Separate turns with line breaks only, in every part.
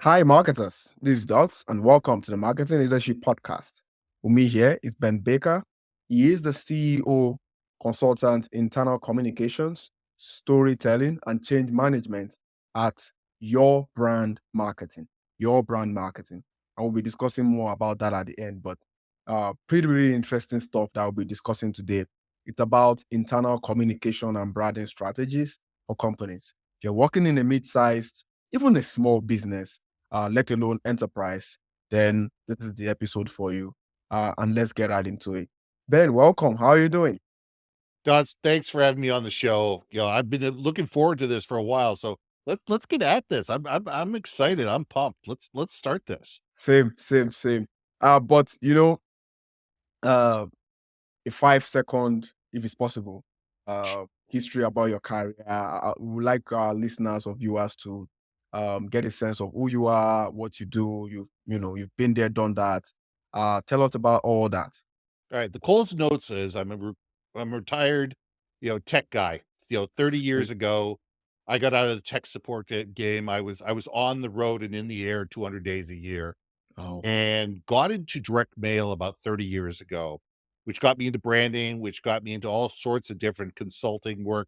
Hi, marketers. This is Dots, and welcome to the Marketing Leadership Podcast. With me here is Ben Baker. He is the CEO, consultant, internal communications, storytelling, and change management at Your Brand Marketing. Your Brand Marketing. I will be discussing more about that at the end, but pretty really interesting stuff that I'll be discussing today. It's about internal communication and branding strategies for companies. If you're working in a mid-sized, even a small business, let alone enterprise, then this is the episode for you. And let's get right into it. Ben, welcome. How are you doing?
Dots, thanks for having me on the show. I've been looking forward to this for a while, so let's get at this. I'm excited. I'm pumped. Let's start this.
Same. But uh, a 5 second, if it's possible, history about your career. We would like our listeners or viewers to get a sense of who you are, what you do. You've been there, done that. Tell us about all that.
All right. The Coles notes is I'm a retired, tech guy. 30 years ago, I got out of the tech support game. I was on the road and in the air 200 days a year,
Oh,
and got into direct mail about 30 years ago, which got me into branding, which got me into all sorts of different consulting work.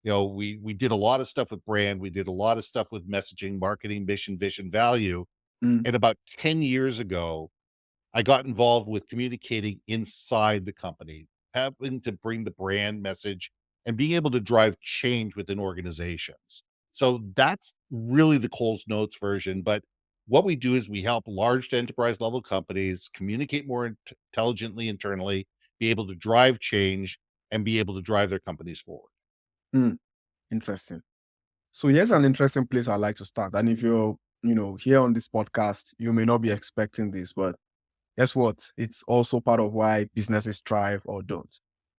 We did a lot of stuff with brand, we did a lot of stuff with messaging, marketing, mission, vision, value.
mm,
And about 10 years ago, I got involved with communicating inside the company, having to bring the brand message and being able to drive change within organizations. So that's really the Coles Notes version. But what we do is we help large to enterprise level companies communicate more intelligently internally, be able to drive change, and be able to drive their companies forward.
mm, interesting. So here's an interesting place I'd like to start. And if you're, here on this podcast, you may not be expecting this, but guess what? It's also part of why businesses thrive or don't.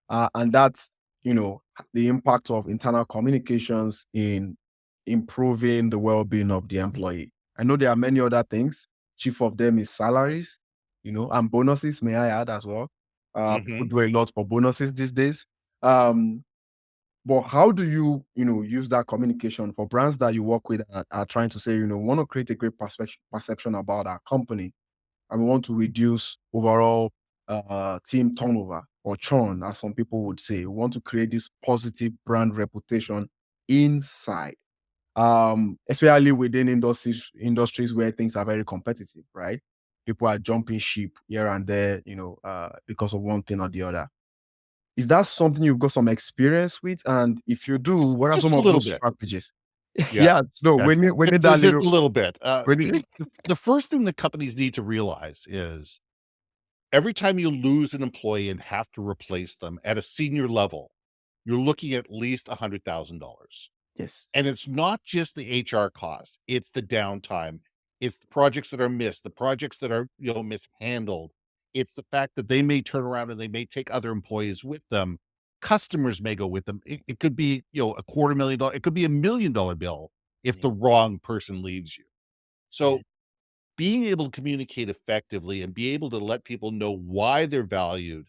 And that's, the impact of internal communications in improving the well-being of the employee. I know there are many other things. Chief of them is salaries, and bonuses, may I add as well. People
Mhm.
do a lot for bonuses these days. Um, but how do you, use that communication for brands that you work with are trying to say, want to create a great perception about our company, and we want to reduce overall team turnover or churn, as some people would say. We want to create this positive brand reputation inside, especially within industries where things are very competitive, right? People are jumping ship here and there, because of one thing or the other. Is that something you've got some experience with? And if you do, what are
Just
some
a
of
little
those
bit.
strategies?
Yeah.
Yeah, no,
Yeah.
we need that
Just
little,
a little bit.
we need,
The first thing that companies need to realize is every time you lose an employee and have to replace them at a senior level, you're looking at least $100,000.
yes.
And it's not just the HR costs, it's the downtime. It's the projects that are missed, the projects that are, mishandled. It's the fact that they may turn around and they may take other employees with them. Customers may go with them. It could be, a quarter million dollar, it could be $1 million bill if
Yeah.
the wrong person leaves you.
Yeah.
So being able to communicate effectively and be able to let people know why they're valued,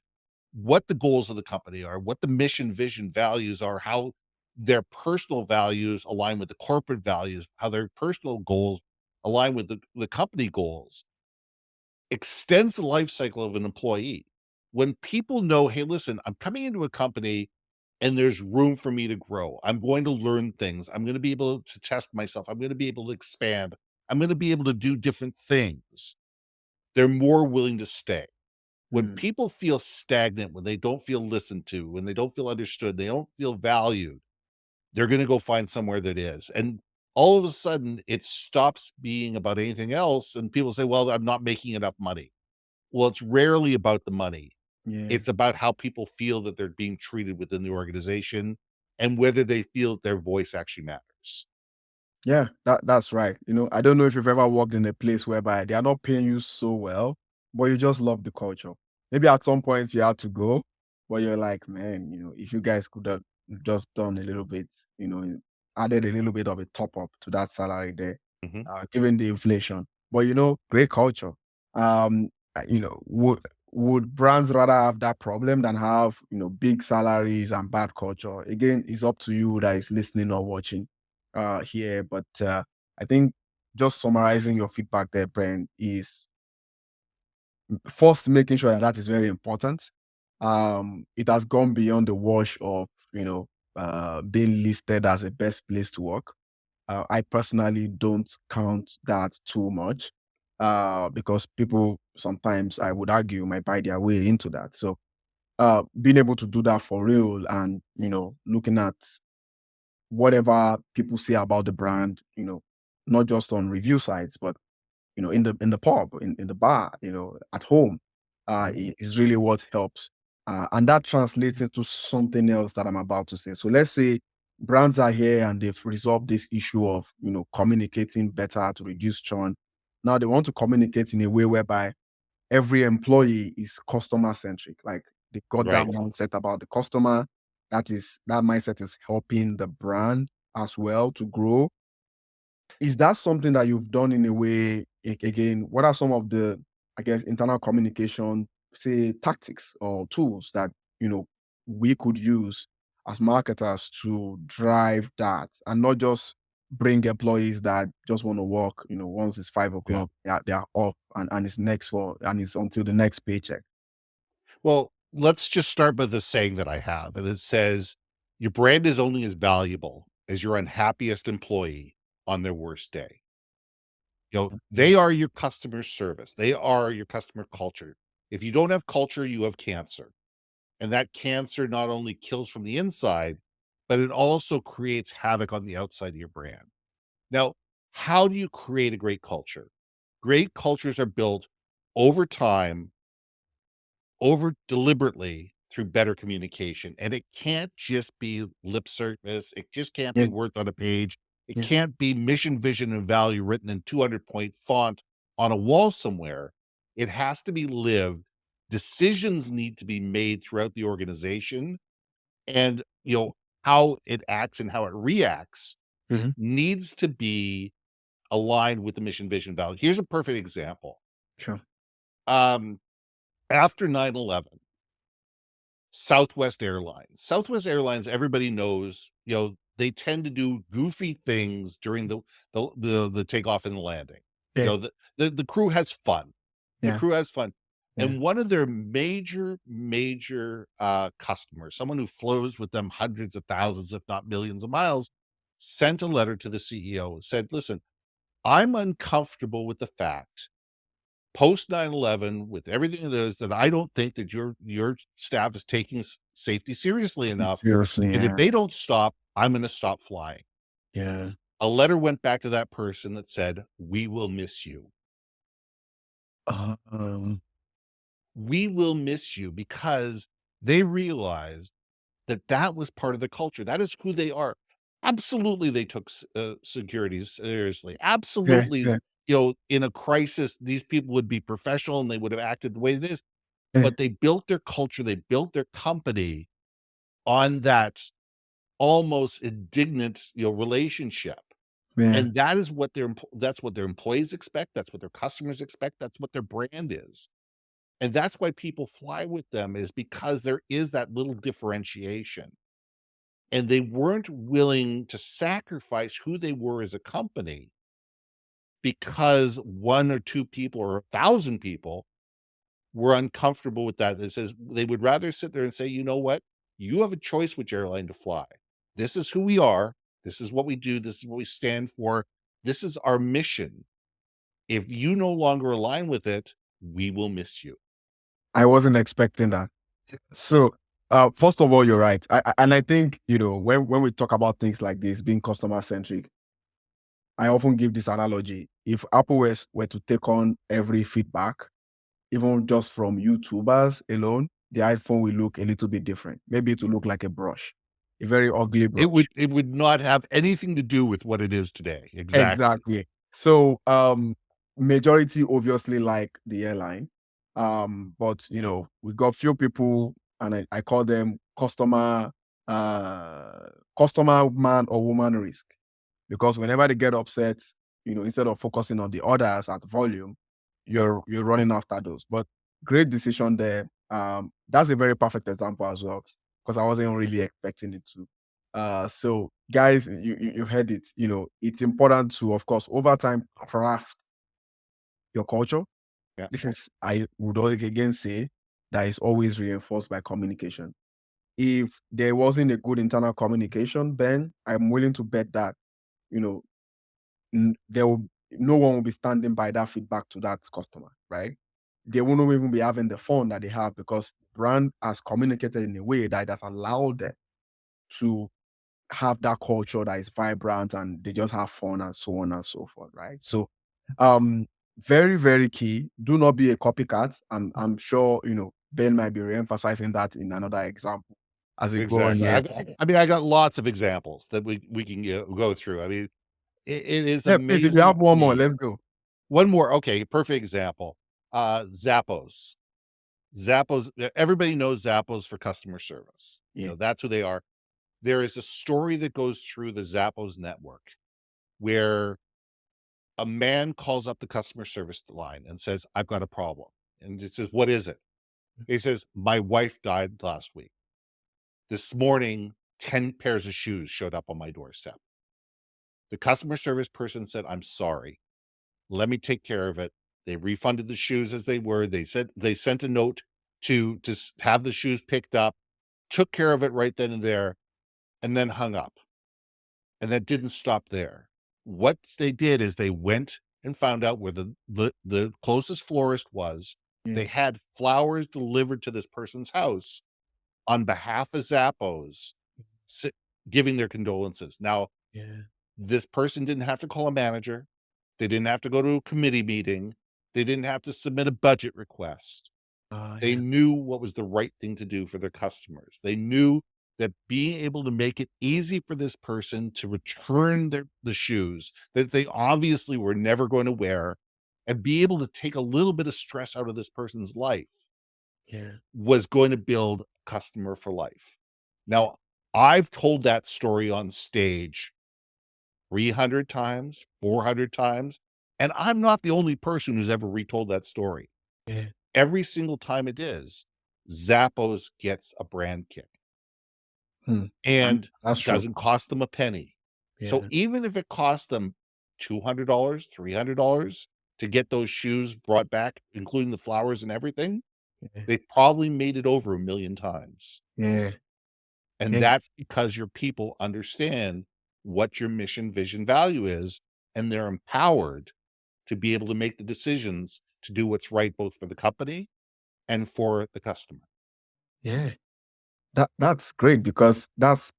what the goals of the company are, what the mission, vision, values are, how their personal values align with the corporate values, how their personal goals align with the company goals, extends the life cycle of an employee. When people know, hey, listen, I'm coming into a company and there's room for me to grow. I'm going to learn things. I'm going to be able to test myself. I'm going to be able to expand. I'm going to be able to do different things. They're more willing to stay. When
Mm,
people feel stagnant, when they don't feel listened to, when they don't feel understood, they don't feel valued, they're going to go find somewhere that is. And all of a sudden, it stops being about anything else. And people say, well, I'm not making enough money. Well, it's rarely about the money.
yeah.
It's about how people feel that they're being treated within the organization and whether they feel that their voice actually matters.
Yeah, that's right. I don't know if you've ever worked in a place whereby they are not paying you so well, but you just love the culture. Maybe at some point you had to go, but you're like, man, if you guys could have just done a little bit, added a little bit of a top up to that salary there,
Mhm.
given the inflation. But great culture. Would brands rather have that problem than have big salaries and bad culture? Again, it's up to you that is listening or watching here. But I think just summarizing your feedback there, Brent, is first making sure that that is very important. It has gone beyond the wash of, being listed as a best place to work. I personally don't count that too much, because people sometimes, I would argue, might buy their way into that. So being able to do that for real, and looking at whatever people say about the brand, not just on review sites, but in the pub, in the bar, at home, is really what helps. And that translates into something else that I'm about to say. So let's say brands are here and they've resolved this issue of, communicating better to reduce churn. Now they want to communicate in a way whereby every employee is customer centric. Like, they've got that
Right.
mindset about the customer. That mindset is helping the brand as well to grow. Is that something that you've done in a way? Again, what are some of the, I guess, internal communication, say, tactics or tools that we could use as marketers to drive that, and not just bring employees that just want to work, once it's 5 o'clock, they are off, and it's until the next paycheck.
Well, let's just start by the saying that I have, and it says, your brand is only as valuable as your unhappiest employee on their worst day. They
Mhm.
are your customer service. They are your customer culture. If you don't have culture, you have cancer. And that cancer not only kills from the inside, but it also creates havoc on the outside of your brand. Now, how do you create a great culture? Great cultures are built over time, over deliberately, through better communication. And it can't just be lip service. It just can't
Yeah,
be words on a page. It
yeah,
can't be mission, vision, and value written in 200-point font on a wall somewhere. It has to be lived. Decisions need to be made throughout the organization, and how it acts and how it reacts
mhm,
needs to be aligned with the mission, vision, value. Here's a perfect example.
sure.
Um, After 9/11, Southwest Airlines, everybody knows, they tend to do goofy things during the takeoff and the landing.
Yeah,
The crew has fun. The
yeah,
crew has fun.
yeah.
And one of their major customers, someone who flows with them hundreds of thousands, if not millions of miles, sent a letter to the CEO, said, "Listen, I'm uncomfortable with the fact, post 9/11, with everything it is, that I don't think that your staff is taking safety seriously enough.
Seriously,
And if
yeah,
they don't stop, I'm going to stop flying."
yeah.
A letter went back to that person that said, "We will miss you.
Um,
We will miss you," because they realized that that was part of the culture. That is who they are. Absolutely, they took security seriously.
yeah,
Absolutely,
yeah,
in a crisis, these people would be professional and they would have acted the way it is.
yeah,
But they built their culture, they built their company on that almost indignant, relationship.
yeah.
And that is what that's what their employees expect, that's what their customers expect, that's what their brand is. And that's why people fly with them, is because there is that little differentiation. And they weren't willing to sacrifice who they were as a company because one or two people or 1,000 people were uncomfortable with that. That says they would rather sit there and say, "You know what? You have a choice which airline to fly. This is who we are. This is what we do. This is what we stand for. This is our mission. If you no longer align with it, we will miss you."
I wasn't expecting that. So, first of all, you're right. And I think, when we talk about things like this, being customer centric, I often give this analogy. If Apple were to take on every feedback, even just from YouTubers alone, the iPhone will look a little bit different. Maybe it will look like a brush, a very ugly
It
brush.
would not have anything to do with what it is today. Exactly.
Exactly. So, majority obviously like the airline, but we got few people, and I call them customer man or woman risk, because whenever they get upset, instead of focusing on the orders at volume, you're running after those. But great decision there. That's a very perfect example as well, because I wasn't really expecting it to. So guys, you heard it. It's important to, of course, over time craft your culture.
Yeah,
This is, I would again say, that is always reinforced by communication. If there wasn't a good internal communication, then I'm willing to bet that, you know, there will no one will be standing by that feedback to that customer, right? They won't even be having the fun that they have because brand has communicated in a way that has allowed them to have that culture that is vibrant and they just have fun and so on and so forth, right? So, um, very, very key. Do not be a copycat. I'm sure, Ben might be re-emphasizing that in another example as we go on
exactly.
here.
I mean, I got lots of examples that we can go through. I mean, it is
Yeah, please, if you
amazing
have
to
one more,
me.
let's go.
One more, okay, perfect example. Zappos. Zappos, everybody knows Zappos for customer service.
Yeah,
That's who they are. There is a story that goes through the Zappos network where a man calls up the customer service line and says, "I've got a problem." And it says, "What is it?" He says, "My wife died last week. This morning, 10 pairs of shoes showed up on my doorstep." The customer service person said, "I'm sorry. Let me take care of it." They refunded the shoes as they were. They said they sent a note to have the shoes picked up, took care of it right then and there, and then hung up. And that didn't stop there. What they did is they went and found out where the closest florist was.
yeah,
They had flowers delivered to this person's house on behalf of Zappos, s giving their condolences. Now,
yeah.
this person didn't have to call a manager. They didn't have to go to a committee meeting. They didn't have to submit a budget request. They
Yeah,
knew what was the right thing to do for their customers. They knew that being able to make it easy for this person to return the shoes that they obviously were never going to wear and be able to take a little bit of stress out of this person's life
yeah,
was going to build customer for life. Now, I've told that story on stage 300 times, 400 times, and I'm not the only person who's ever retold that story.
yeah.
Every single time it is, Zappos gets a brand kick
Hmm. And
and
that's true.
doesn't cost them a penny. So
Yeah,
even if it costs them $200, $300 to get those shoes brought back, including the flowers and everything,
yeah,
they probably made it over a million times.
yeah,
And
yeah,
that's because your people understand what your mission, vision, value is, and they're empowered to be able to make the decisions to do what's right, both for the company and for the customer.
yeah. That's great because that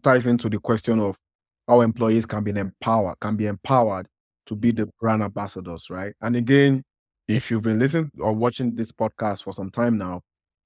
ties into the question of how employees can be empowered to be
Mhm,
the brand ambassadors, right? And again, if you've been listening or watching this podcast for some time now,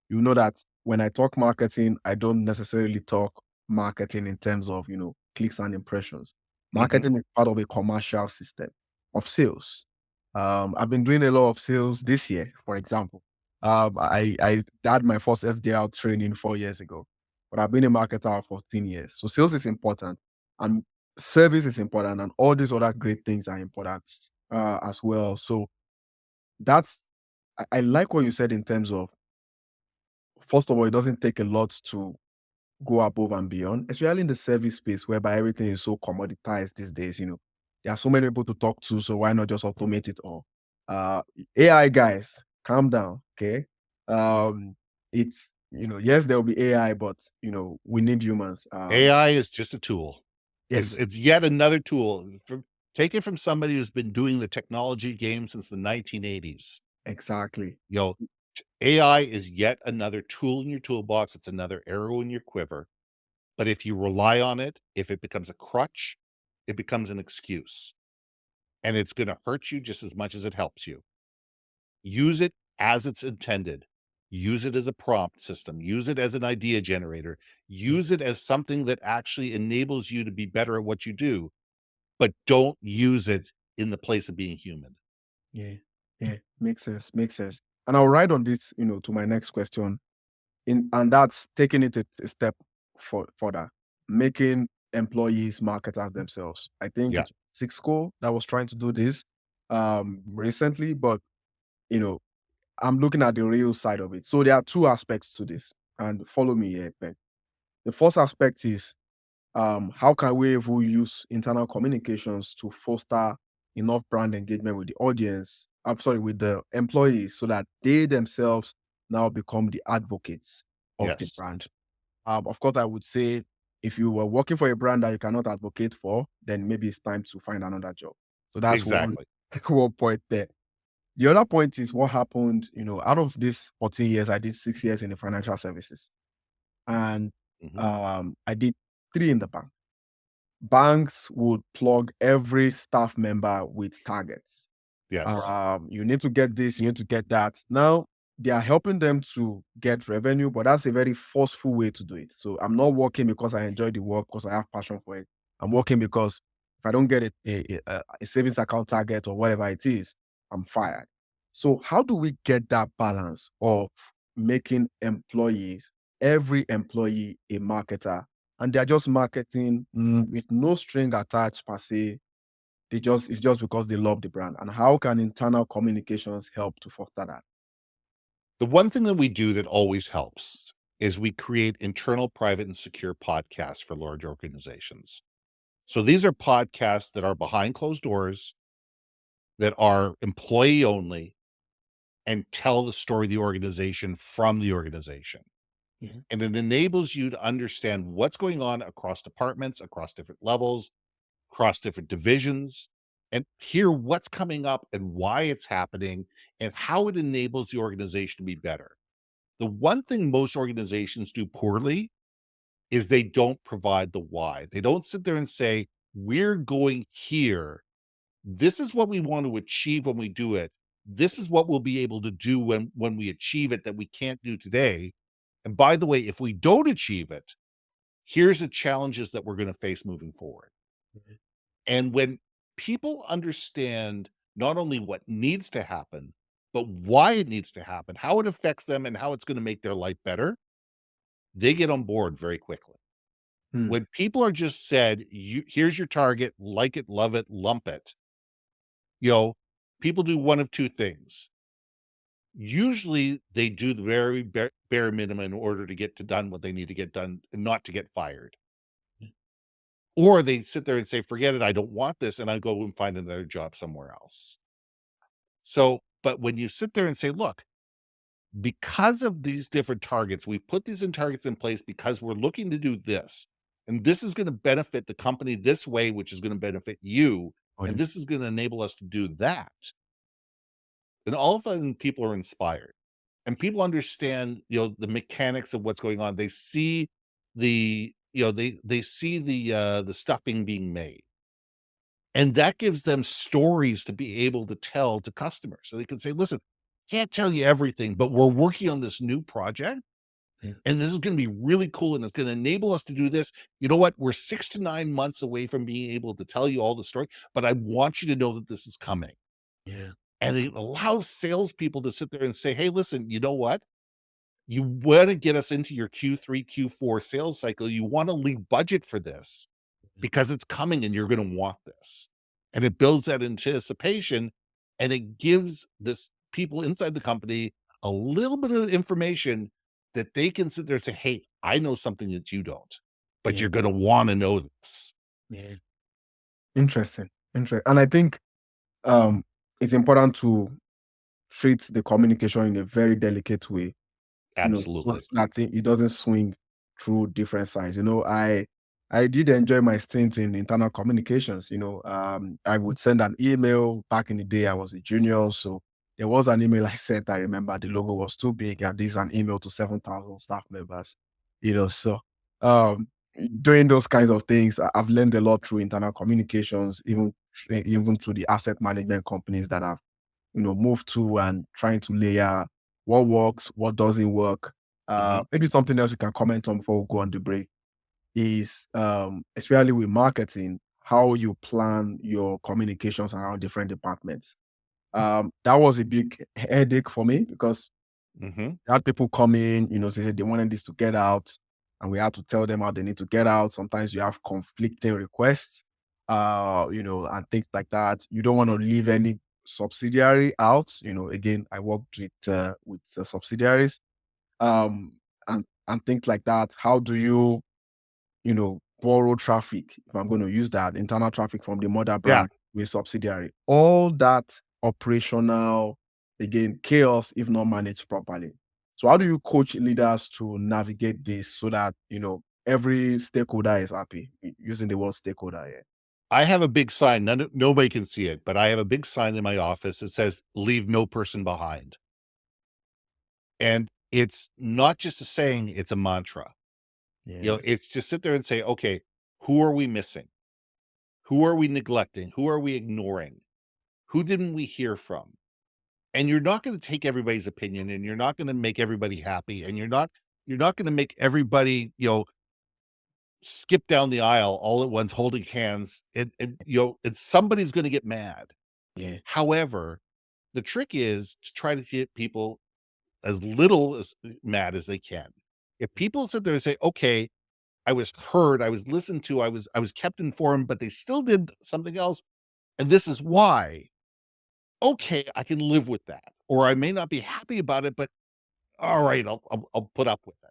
you know that when I talk marketing, I don't necessarily talk marketing in terms of, clicks and impressions.
mhm.
Marketing is part of a commercial system of sales. I've been doing a lot of sales this year, for example. I had my first SDR training 4 years ago, but I've been a marketer for 14 years. So sales is important and service is important and all these other great things are important as well. So that's I like what you said in terms of, first of all, it doesn't take a lot to go above and beyond, especially in the service space whereby everything is so commoditized these days. There are so many people to talk to, so why not just automate it all? AI guys, calm down, okay? It's yes, there will be AI, but we need humans.
AI is just a tool. It's
Yes,
it's yet another tool from take it from somebody who's been doing the technology game since the 1980s.
exactly.
You know, AI is yet another tool in your toolbox. It's another arrow in your quiver. But if you rely on it, if it becomes a crutch, it becomes an excuse, and it's going to hurt you just as much as it helps you. Use it as it's intended. Use it as a prompt system. Use it as an idea generator.
Yeah,
Use it as something that actually enables you to be better at what you do, but don't use it in the place of being human.
yeah, yeah. Makes sense. Makes sense. And I'll ride on this, to my next question. And that's taking it a step further, making employees marketers themselves. I think
Yeah.
it's Cisco that was trying to do this recently, but you know, I'm looking at the real side of it. So there are two aspects to this, and follow me here, Ben. The first aspect is how can we even use internal communications to foster enough brand engagement with the audience? I'm sorry, with the employees, so that they themselves now become the advocates of the
Yes,
brand. Of course, I would say if you were working for a brand that you cannot advocate for, then maybe it's time to find another job. So that's one
exactly.
one point there. The other point is what happened, out of this 14 years, I did 6 years in the financial services, and
Mhm.
I did three in the bank. Banks would plug every staff member with targets.
Yes.
You need to get this, you need to get that. Now they are helping them to get revenue, but that's a very forceful way to do it. So I'm not working because I enjoy the work, because I have passion for it. I'm working because if I don't get a savings account target or whatever it is, I'm fired. So how do we get that balance of making every employee a marketer, and they're just marketing with no string attached per se, it's just because they love the brand. And how can internal communications help to foster that?
The one thing that we do that always helps is we create internal, private, and secure podcasts for large organizations. So these are podcasts that are behind closed doors, that are employee only, and tell the story of the organization from the organization.
Mhm.
And it enables you to understand what's going on across departments, across different levels, across different divisions, and hear what's coming up and why it's happening and how it enables the organization to be better. The one thing most organizations do poorly is they don't provide the why. They don't sit there and say, we're going here. This is what we want to achieve when we do it. This is what we'll be able to do when we achieve it that we can't do today. And by the way, if we don't achieve it, here's the challenges that we're going to face moving forward.
Mhm.
And when people understand not only what needs to happen, but why it needs to happen, how it affects them, and how it's going to make their life better, they get on board very quickly.
Hmm.
When people are just said, here's your target, like it, love it, lump it, you know, people do one of two things. Usually they do the very bare minimum in order to get to done what they need to get done and not to get fired. Or they sit there and say, forget it, I don't want this, and I go and find another job somewhere else. So, but when you sit there and say, look, because of these different targets, we put these in targets in place because we're looking to do this. And this is going to benefit the company this way, which is going to benefit you. And
Audience.
this is going to enable us to do that. Then all of a sudden people are inspired and people understand, the mechanics of what's going on. They see they see the stuffing being made. And that gives them stories to be able to tell to customers. So they can say, listen, can't tell you everything, but we're working on this new project
Yeah.
and this is going to be really cool. And it's going to enable us to do this. You know what? We're 6 to 9 months away from being able to tell you all the story, but I want you to know that this is coming.
Yeah.
And it allows salespeople to sit there and say, hey, listen, you know what? You want to get us into your Q3, Q4 sales cycle. You want to leave budget for this because it's coming and you're going to want this. And it builds that anticipation and it gives this people inside the company a little bit of information that they can sit there and say, hey, I know something that you don't, but
Yeah.
you're going to want to know this.
Yeah. Interesting. Interesting. And I think um it's important to treat the communication in a very delicate way, so
Absolutely.
that it doesn't swing through different sides. I did enjoy my stint in internal communications. I would send an email back in the day. I was a junior, so there was an email I sent. I remember the logo was too big, and this is an email to 7,000 staff members. So um, doing those kinds of things, I've learned a lot through internal communications, even through the asset management companies that I've move to, and trying to layer what works, what doesn't work.
Mhm,
Maybe something else you can comment on before we go on the break is, especially with marketing, how you plan your communications around different departments. That was a big headache for me because
mhm.
I had people come in, say they wanted this to get out, and we had to tell them how they need to get out. Sometimes you have conflicting requests, and things like that. You don't want to leave any subsidiary out. Again, I worked with subsidiaries, um, and things like that. How do you borrow traffic, if I'm going to use that, internal traffic from the mother
Yeah.
brand with subsidiary. All that operational, again, chaos if not managed properly. So how do you coach leaders to navigate this so that, every stakeholder is happy? Using the word stakeholder here.
I have a big sign, nobody can see it, but I have a big sign in my office that says, "Leave no person behind." And it's not just a saying, it's a mantra.
Yeah.
It's just sit there and say, "Okay, who are we missing? Who are we neglecting? Who are we ignoring? Who didn't we hear from?" And you're not gonna take everybody's opinion, and you're not gonna make everybody happy, and you're not gonna make everybody, skip down the aisle all at once holding hands, and somebody's gonna get mad.
Yeah.
However, the trick is to try to get people as little as mad as they can. If people sit there and say, "Okay, I was heard, I was listened to, I was kept informed, but they still did something else, and this is why." Okay, I can live with that. Or I may not be happy about it, but all right, I'll put up with it.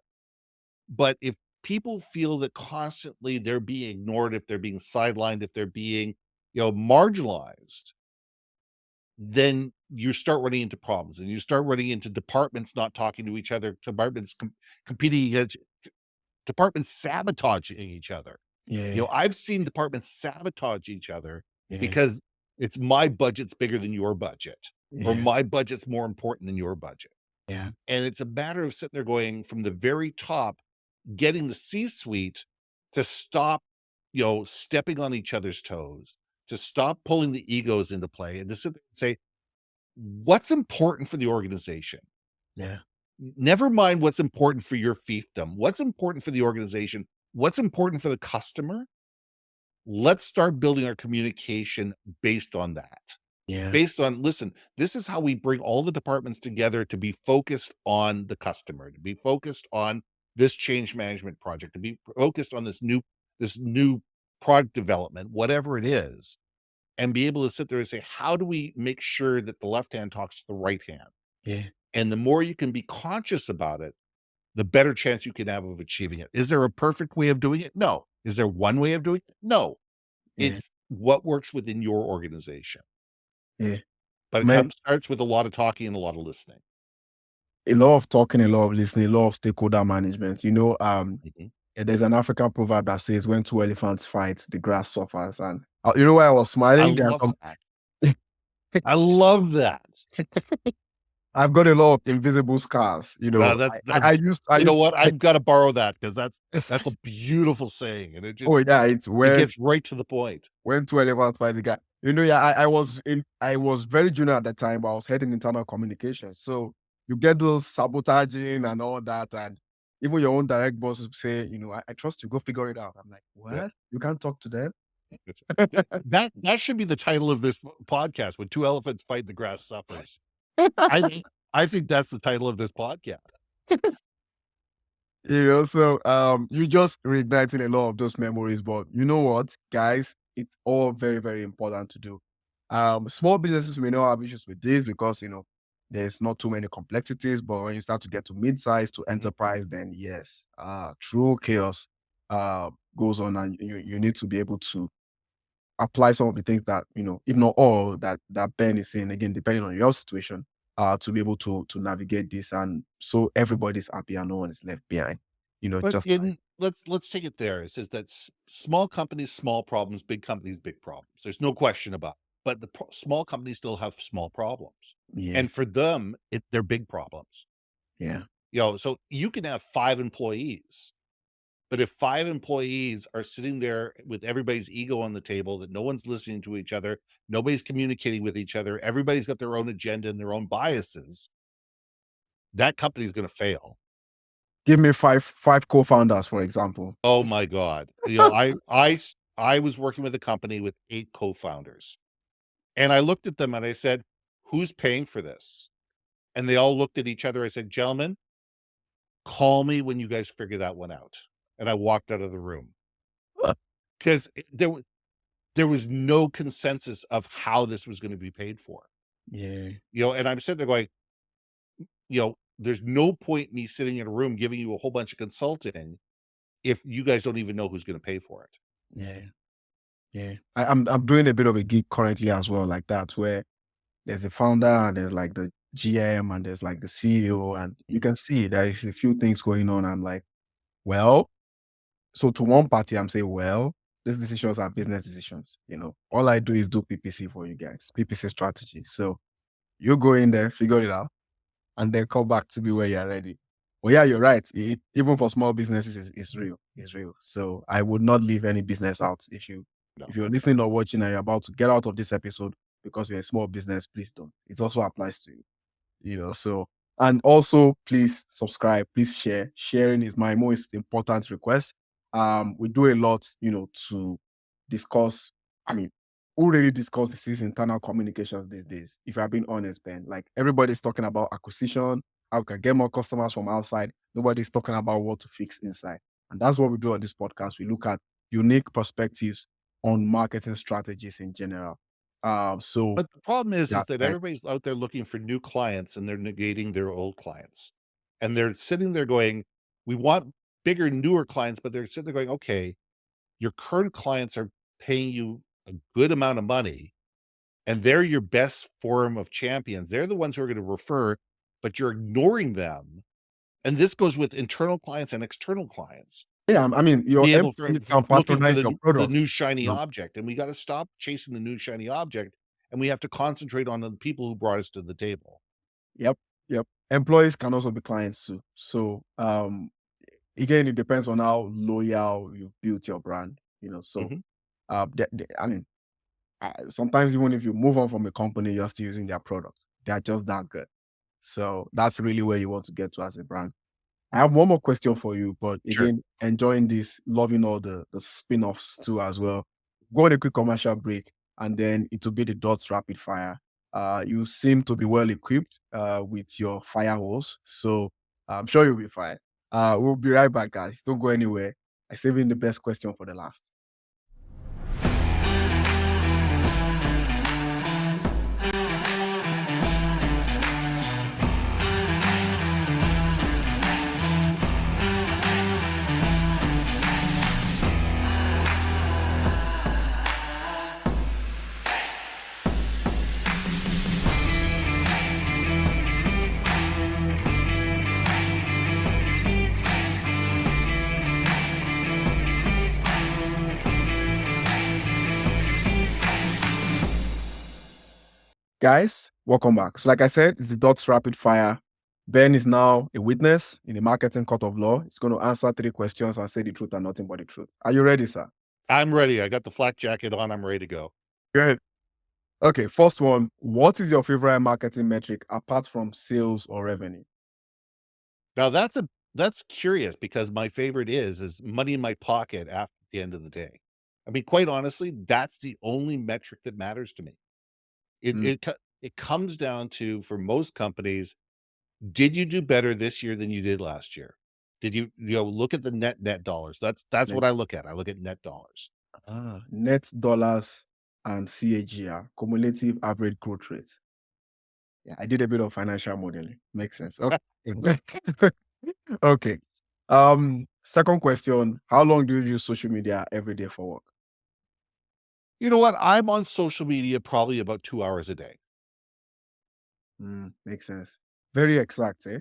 But if people feel that constantly they're being ignored, if they're being sidelined, if they're being, marginalized, then you start running into problems, and you start running into departments not talking to each other, departments competing against, departments sabotaging each other.
Yeah.
I've seen departments sabotage each other
Yeah.
because it's my budget's bigger than your budget, or
Yeah.
my budget's more important than your budget.
Yeah.
And it's a matter of sitting there going from the very top, getting the C-suite to stop, stepping on each other's toes, to stop pulling the egos into play, and to sit there and say, what's important for the organization?
Yeah.
Never mind what's important for your fiefdom. What's important for the organization? What's important for the customer? Let's start building our communication based on that.
Yeah.
Based on, listen, this is how we bring all the departments together to be focused on the customer, to be focused on this change management project, to be focused on this new product development, whatever it is, and be able to sit there and say, how do we make sure that the left hand talks to the right hand?
Yeah.
And the more you can be conscious about it, the better chance you can have of achieving it. Is there a perfect way of doing it? No. Is there one way of doing it? No.
Yeah.
It's what works within your organization.
Yeah.
But it
Man,
starts with a lot of talking and a lot of listening.
a lot of talking, a lot of listening, a lot of stakeholder management.
Mhm.
There's an African proverb that says, "When two elephants fight, the grass suffers." And you know why I was
I
smiling? There's
love that. I love that.
I've got a lot of invisible scars.
That's
I
that's
used I
you know
used to
what? I've gotta borrow that because that's a beautiful saying, and
oh yeah, it's
it
when
gets right to the point.
when two elephants fight the guy. Yeah, I was very junior at the time, but I was heading internal communications. So you get those sabotaging and all that, and even your own direct bosses say, I trust you, go figure it out. I'm like,
Yeah.
what? You can't talk to them?
It's that should be the title of this podcast, "When Two Elephants Fight, the Grass Suffers." I think that's the title of this podcast.
You just reigniting a lot of those memories. But you know what, guys, it's all very, very important to do. Small businesses may not have issues with this because there's not too many complexities. But when you start to get to mid-size to
Mhm.
enterprise, then yes, true chaos goes on, and you need to be able to apply some of the things that, if not all that Ben is saying, again, depending on your situation, to be able to navigate this, and so everybody's happy and no one is left behind.
But
Just like
in let's take it there. It says that small companies, small problems, big companies, big problems. There's no question about it. But the small companies still have small problems.
yeah,
And for them, they're big problems.
yeah,
So you can have 5 employees, but if 5 employees are sitting there with everybody's ego on the table, that no one's listening to each other, nobody's communicating with each other, everybody's got their own agenda and their own biases, that company's going to fail.
give me five co-founders, for example.
Oh my God. I was working with a company with 8 co-founders, and I looked at them and I said, "Who's paying for this?" And they all looked at each other. I said, "Gentlemen, call me when you guys figure that one out." And I walked out of the room because there was no consensus of how this was gonna be paid for.
Yeah,
And I'm sitting there going, there's no point me sitting in a room giving you a whole bunch of consulting if you guys don't even know who's gonna pay for it.
Yeah. Yeah. I'm doing a bit of a gig currently as well, like that, where there's the founder and there's like the GM and there's like the CEO, and you can see there's a few things going on. I'm like, well, so to one party, I'm saying, well, these decisions are business decisions. All I do is do PPC for you guys, PPC strategy. So you go in there, figure it out, and then come back to me when you're ready. Well, yeah, you're right. Even for small businesses, it's real. It's real. So I would not leave any business out. If
No.
you're listening or watching and you're about to get out of this episode because you're a small business, please don't. It also applies to you. So, and also please subscribe, please share. Sharing is my most important request. We do a lot, to discuss. I mean, who really discuss this internal communications these days? If I've been honest, Ben, like everybody's talking about acquisition, how we can get more customers from outside. Nobody's talking about what to fix inside. And that's what we do on this podcast. We look at unique perspectives on marketing strategies in general. So
But the problem
yeah,
is that everybody's out there looking for new clients and they're negating their old clients. And they're sitting there going, "We want bigger, newer clients," but they're sitting there going, "Okay, your current clients are paying you a good amount of money, and they're your best form of champions. They're the ones who are gonna refer, but you're ignoring them." And this goes with internal clients and external clients.
yeah, I mean, your
Be able
employees
for
can
looking for
patronize your
the new
products.
shiny
No.
object, and we gotta stop chasing the new shiny object, and we have to concentrate on the people who brought us to the table.
Yep, yep. Employees can also be clients too. So, again, it depends on how loyal you built your brand. So,
Mhm.
I mean, sometimes even if you move on from a company, you're still using their products. They are just that good. So that's really where you want to get to as a brand. I have one more question for you, but
Sure.
again, enjoying this, loving all the spin-offs too as well. Go on a quick commercial break, and then it will be the dots rapid fire. You seem to be well equipped with your fire hose, so I'm sure you'll be fine. We'll be right back, guys. Don't go anywhere. I'm saving the best question for the last. Guys, welcome back. So, like I said, it's the dots rapid fire. Ben is now a witness in the marketing court of law. He's going to answer 3 questions and say the truth and nothing but the truth. Are you ready, sir?
I'm ready. I got the flak jacket on. I'm ready to go.
Good. Okay, first one. What is your favorite marketing metric apart from sales or revenue?
Now that's curious because my favorite is money in my pocket after the end of the day. I mean, quite honestly, that's the only metric that matters to me. It
Mm,
it co it comes down to, for most companies, did you do better this year than you did last year? Did look at the net dollars. That's
net,
what I look at. I look at net dollars.
net dollars and CAGR, cumulative average growth rate. Yeah, I did a bit of financial modeling. Makes sense. Okay. Okay. Second question. How long do you use social media every day for work?
You know what? I'm on social media probably about 2 hours a day.
Makes sense. Very exact, eh?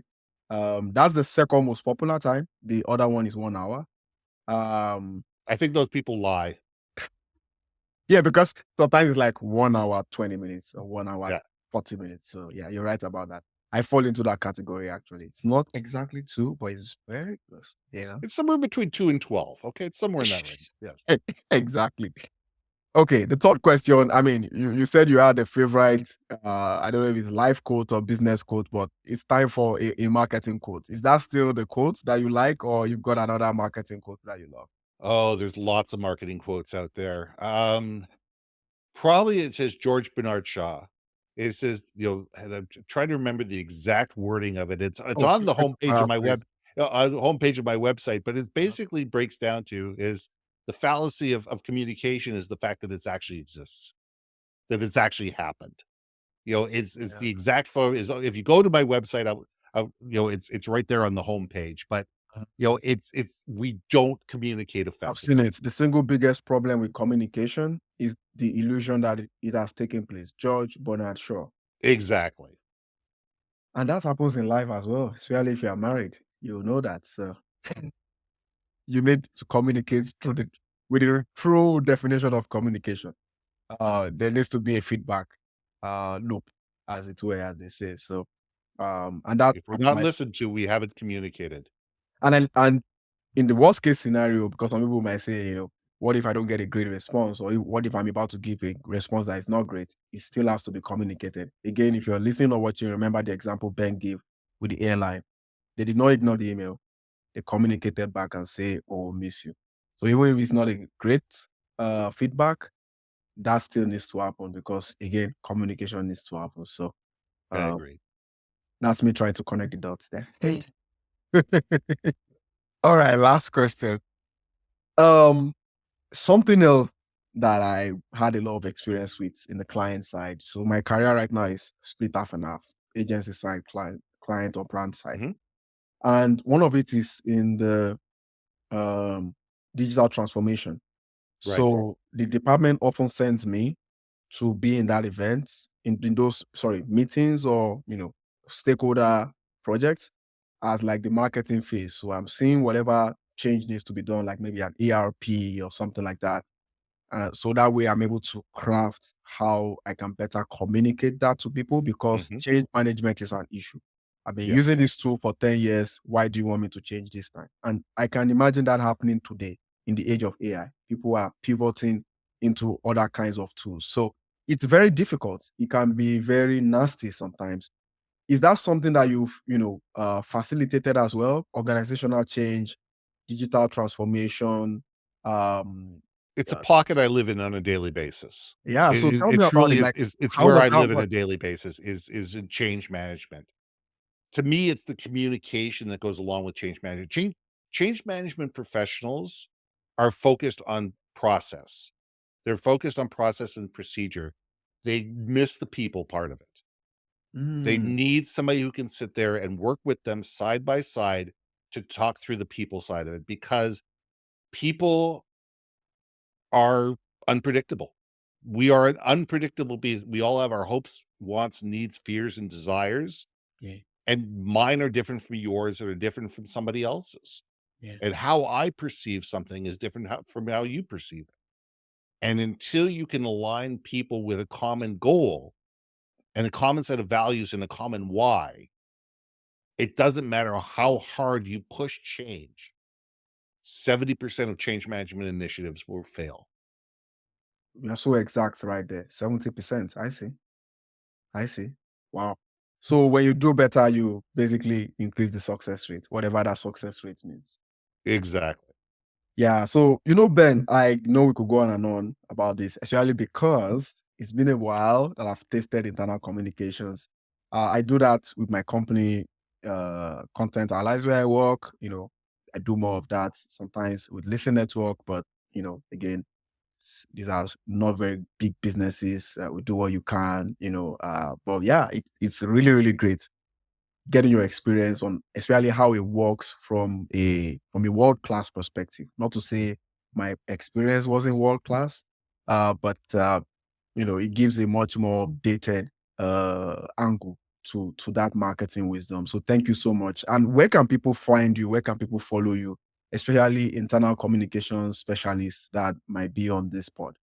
That's the second most popular time. The other one is 1 hour. Um,
I think those people lie.
yeah, because sometimes it's like 1 hour, 20 minutes or 1 hour,
Yeah.
40 minutes. So yeah, you're right about that. I fall into that category actually. It's not exactly two, but it's very close.
It's somewhere between 2 and 12, okay? It's somewhere in that range, yes.
Exactly. Okay, the third question. I mean, you said you had a favorite, I don't know if it's life quote or business quote, but it's time for a marketing quote. Is that still the quote that you like, or you've got another marketing quote that you love?
Oh, there's lots of marketing quotes out there. Probably it says George Bernard Shaw. It says, and I'm trying to remember the exact wording of it. It's
Oh,
on
feel
the
free to
homepage of my
paraphrase.
on the homepage of my website, but it
Uh,
basically breaks down to is the fallacy of communication is the fact that it's actually exists, that it's actually happened. It's
yeah.
the exact photo is if you go to my website, it's right there on the homepage. But It's we don't communicate
I've seen
effectively.
it. The single biggest problem with communication is the illusion that it has taken place. George Bernard Shaw.
Exactly.
And that happens in life as well, especially if you are married. You know that. So you need to communicate through the with the true definition of communication. There needs to be a feedback loop, as it were, as they say. So and that
If we're not
might
listened to, we haven't communicated.
and in the worst case scenario, because some people might say, what if I don't get a great response? Or what if I'm about to give a response that is not great? It still has to be communicated. Again, if you're listening or watching, remember the example Ben gave with the airline. They did not ignore the email. They communicated back and say, oh, miss you. So even if it's not a great feedback, that still needs to happen because again, communication needs to happen. So
I
uh,
agree.
that's me trying to connect the dots there. All right, last question. Um, Something else that I had a lot of experience with in the client side. So my career right now is split half and half, agency side, client or brand side.
Mhm.
And one of it is in the um, digital transformation.
Right.
So the department often sends me to be in that event, in those meetings or stakeholder projects as like the marketing phase. So I'm seeing whatever change needs to be done, like maybe an ERP or something like that, so that way I'm able to craft how I can better communicate that to people because
Mhm.
change management is an issue. I've been
Yeah.
using this tool for 10 years. Why do you want me to change this time? And I can imagine that happening today in the age of AI. People are pivoting into other kinds of tools. So it's very difficult. It can be very nasty sometimes. Is that something that you've, facilitated as well? Organizational change, digital transformation, um,
It's a pocket I live in on a daily basis.
yeah, so tell
It
me about
truly
it, like,
it's
how
where
does
I
that
live in a
work?
daily basis is in change management. To me, it's the communication that goes along with change management. Change management professionals are focused on process. They're focused on process and procedure. They miss the people part of it. They
Mm,
need somebody who can sit there and work with them side by side to talk through the people side of it because people are unpredictable. We are an unpredictable beast. We all have our hopes, wants, needs, fears, and desires,
yeah,
and mine are different from yours or different from somebody else's.
yeah.
And how I perceive something is different from how you perceive it. And until you can align people with a common goal and a common set of values and a common why, it doesn't matter how hard you push change. 70% of change management initiatives will fail.
You're so exact right there. 70%. I see. I see. Wow. So when you do better, you basically increase the success rate, whatever that success rate means.
Exactly.
Yeah. So, Ben, I know we could go on and on about this, especially because it's been a while that I've tested internal communications. I do that with my company, Content Allies, where I work. I do more of that sometimes with Listen Network, but, again, these are not very big businesses. We do what you can, but yeah, it's really, really great getting your experience on especially how it works from a world class perspective. Not to say my experience wasn't world class, but it gives a much more updated angle to that marketing wisdom. So thank you so much. And where can people find you? Where can people follow you? Especially internal communications specialists that might be on this pod.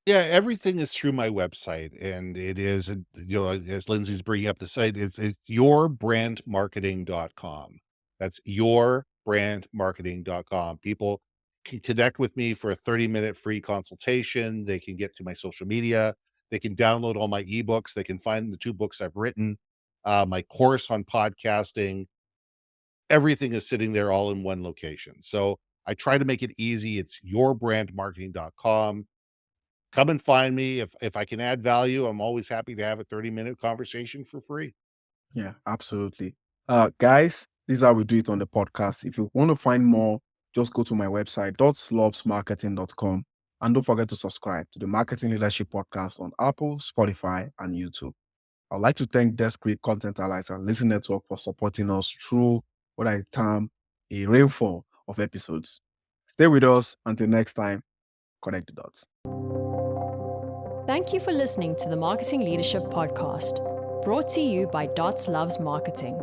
Yeah, everything is through my website, and it is, as Lindsay's bringing up the site, it's yourbrandmarketing.com. That's yourbrandmarketing.com. People can connect with me for a 30-minute free consultation. They can get to my social media. They can download all my ebooks. They can find the 2 books I've written, my course on podcasting. Everything is sitting there all in one location. So I try to make it easy. It's yourbrandmarketing.com. Come and find me. If I can add value, I'm always happy to have a 30-minute conversation for free.
Yeah, absolutely. Guys, this is how we do it on the podcast. If you want to find more, just go to my website, dotslovesmarketing.com. And don't forget to subscribe to the Marketing Leadership Podcast on Apple, Spotify, and YouTube. I'd like to thank Desk Creek Content Allies and Listen Network for supporting us through what I term a rainfall of episodes. Stay with us until next time. Connect the dots.
Thank you for listening to the Marketing Leadership Podcast, brought to you by Dots Loves Marketing.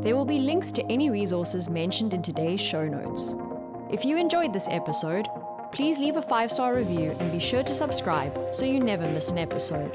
There will be links to any resources mentioned in today's show notes. If you enjoyed this episode, please leave a 5-star review and be sure to subscribe so you never miss an episode.